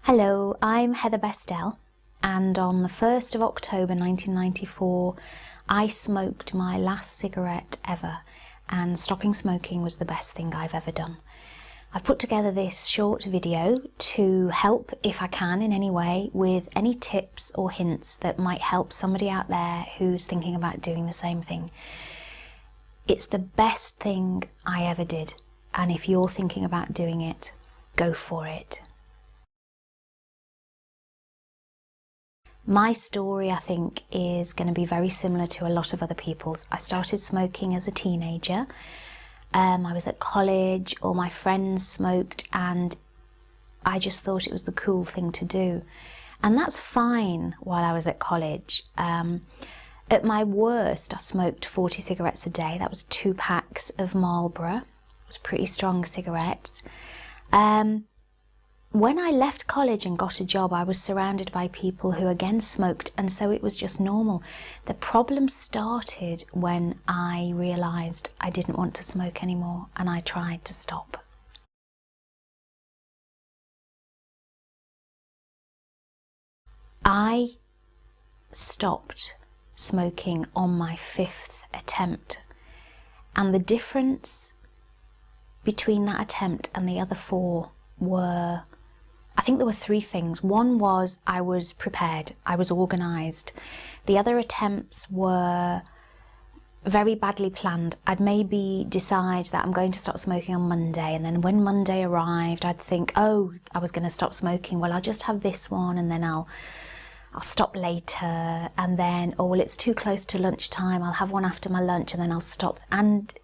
Hello, I'm Heather Bestel, and on the 1st of October 1994 I smoked my last cigarette ever, and stopping smoking was the best thing I've ever done. I've put together this short video to help, if I can in any way, with any tips or hints that might help somebody out there who's thinking about doing the same thing. It's the best thing I ever did, and if you're thinking about doing it, go for it. My story, I think, is going to be very similar to a lot of other people's. I started smoking as a teenager. I was at college, all my friends smoked, and I just thought it was the cool thing to do. And that's fine while I was at college. At my worst, I smoked 40 cigarettes a day. That was 2 packs of Marlboro. It was pretty strong cigarettes. When I left college and got a job, I was surrounded by people who again smoked, and so it was just normal. The problem started when I realised I didn't want to smoke anymore, and I tried to stop. I stopped smoking on my 5th attempt, and the difference between that attempt and the other 4 were, I think there were 3 things. One was I was prepared, I was organised. The other attempts were very badly planned. I'd maybe decide that I'm going to stop smoking on Monday, and then when Monday arrived I'd think, oh, I was going to stop smoking, well I'll just have this one and then I'll stop later, and then, oh well, it's too close to lunchtime, I'll have one after my lunch and then I'll stop. And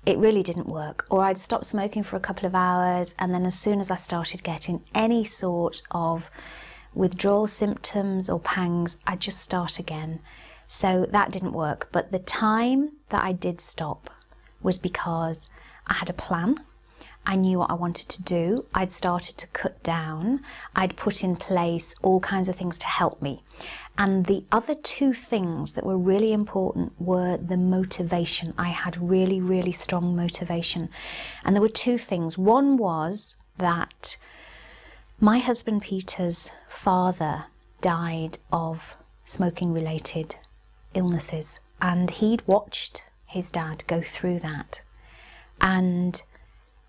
it really didn't work. Or I'd stop smoking for a couple of hours, and then as soon as I started getting any sort of withdrawal symptoms or pangs, I'd just start again. So that didn't work. But the time that I did stop was because I had a plan. I knew what I wanted to do. I'd started to cut down. I'd put in place all kinds of things to help me. And the other 2 things that were really important were the motivation. I had really, really strong motivation. And there were 2 things. One was that my husband Peter's father died of smoking-related illnesses, and he'd watched his dad go through that. And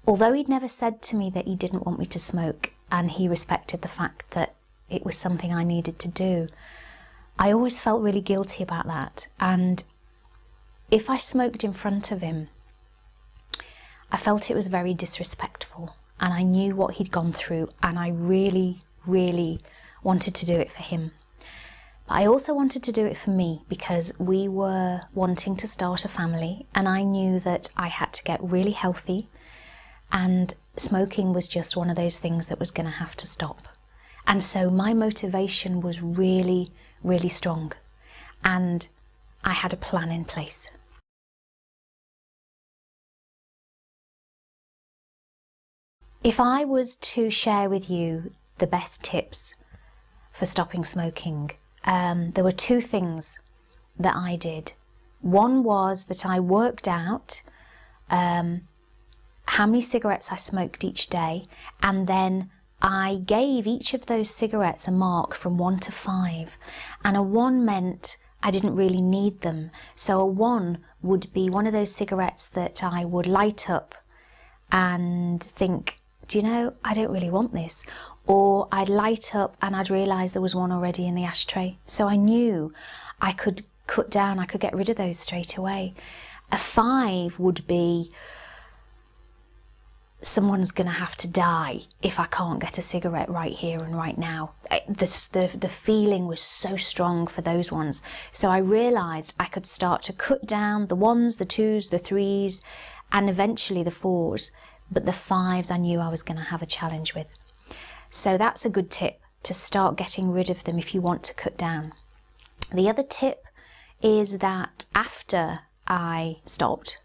although he'd never said to me that he didn't want me to smoke, and he respected the fact that it was something I needed to do, I always felt really guilty about that. And if I smoked in front of him, I felt it was very disrespectful, and I knew what he'd gone through, and I really, really wanted to do it for him. But I also wanted to do it for me, because we were wanting to start a family, and I knew that I had to get really healthy, and smoking was just one of those things that was going to have to stop. And so my motivation was really, really strong, and I had a plan in place. If I was to share with you the best tips for stopping smoking, there were 2 things that I did. One was that I worked out how many cigarettes I smoked each day, and then I gave each of those cigarettes a mark from 1 to 5, and a 1 meant I didn't really need them. So a 1 would be one of those cigarettes that I would light up and think, do you know, I don't really want this. Or I'd light up and I'd realise there was 1 already in the ashtray. So I knew I could cut down, I could get rid of those straight away. A 5 would be, someone's going to have to die if I can't get a cigarette right here and right now. The feeling was so strong for those ones. So I realised I could start to cut down the 1s, the 2s, the 3s, and eventually the 4s. But the 5s I knew I was going to have a challenge with. So that's a good tip, to start getting rid of them if you want to cut down. The other tip is that after I stopped,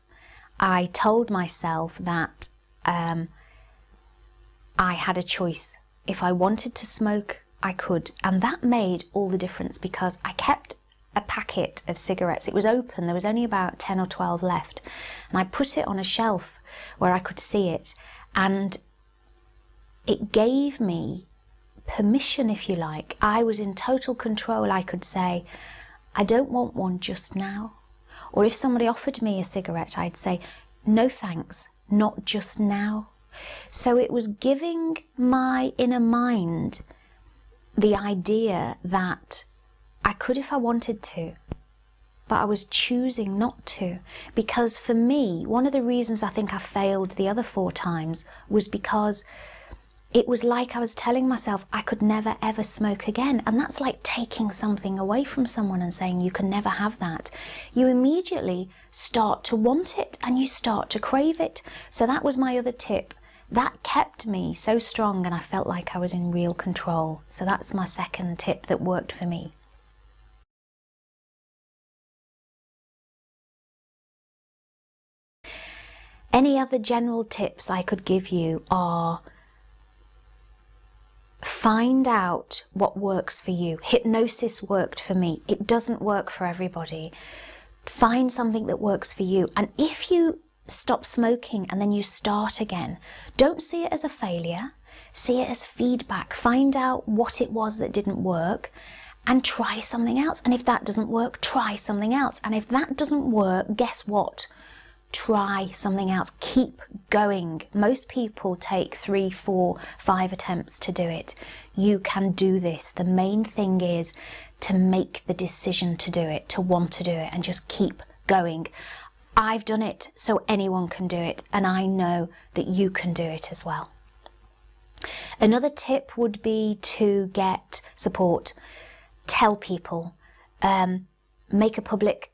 I told myself that I had a choice. If I wanted to smoke, I could. And that made all the difference, because I kept a packet of cigarettes. It was open, there was only about 10 or 12 left. And I put it on a shelf where I could see it. And it gave me permission, if you like. I was in total control. I could say, I don't want one just now. Or if somebody offered me a cigarette, I'd say, no thanks, not just now. So it was giving my inner mind the idea that I could if I wanted to, but I was choosing not to. Because for me, one of the reasons I think I failed the other 4 times was because it was like I was telling myself I could never ever smoke again. And that's like taking something away from someone and saying you can never have that. You immediately start to want it and you start to crave it. So that was my other tip. That kept me so strong and I felt like I was in real control. So that's my second tip that worked for me. Any other general tips I could give you are: find out what works for you. Hypnosis worked for me. It doesn't work for everybody. Find something that works for you. And if you stop smoking and then you start again, don't see it as a failure. See it as feedback. Find out what it was that didn't work and try something else. And if that doesn't work, try something else. And if that doesn't work, guess what? Try something else. Keep going. Most people take 3, 4, 5 attempts to do it. You can do this. The main thing is to make the decision to do it, to want to do it, and just keep going. I've done it, so anyone can do it, and I know that you can do it as well. Another tip would be to get support. Tell people. Make a public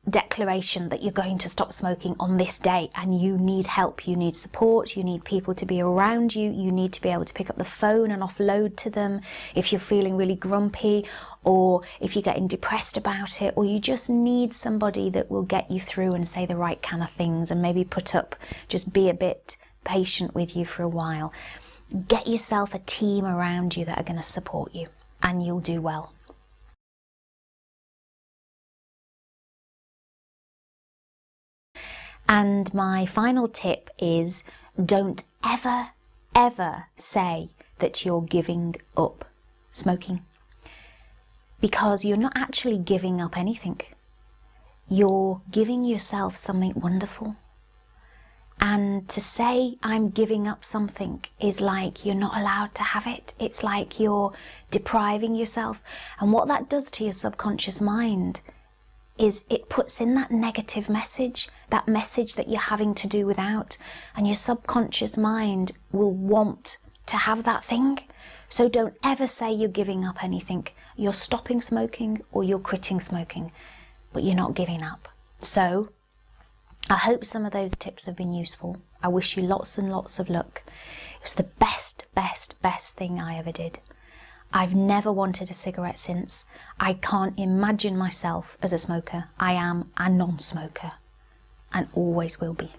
declaration that you're going to stop smoking on this day and you need help, you need support, you need people to be around you, you need to be able to pick up the phone and offload to them if you're feeling really grumpy, or if you're getting depressed about it, or you just need somebody that will get you through and say the right kind of things and maybe just be a bit patient with you for a while. Get yourself a team around you that are going to support you and you'll do well. And my final tip is, don't ever, ever say that you're giving up smoking, because you're not actually giving up anything. You're giving yourself something wonderful. And to say I'm giving up something is like you're not allowed to have it. It's like you're depriving yourself. And what that does to your subconscious mind is it puts in that negative message, that message that you're having to do without, and your subconscious mind will want to have that thing. So don't ever say you're giving up anything. You're stopping smoking or you're quitting smoking, but you're not giving up. So I hope some of those tips have been useful. I wish you lots and lots of luck. It was the best thing I ever did. I've never wanted a cigarette since. I can't imagine myself as a smoker. I am a non-smoker and always will be.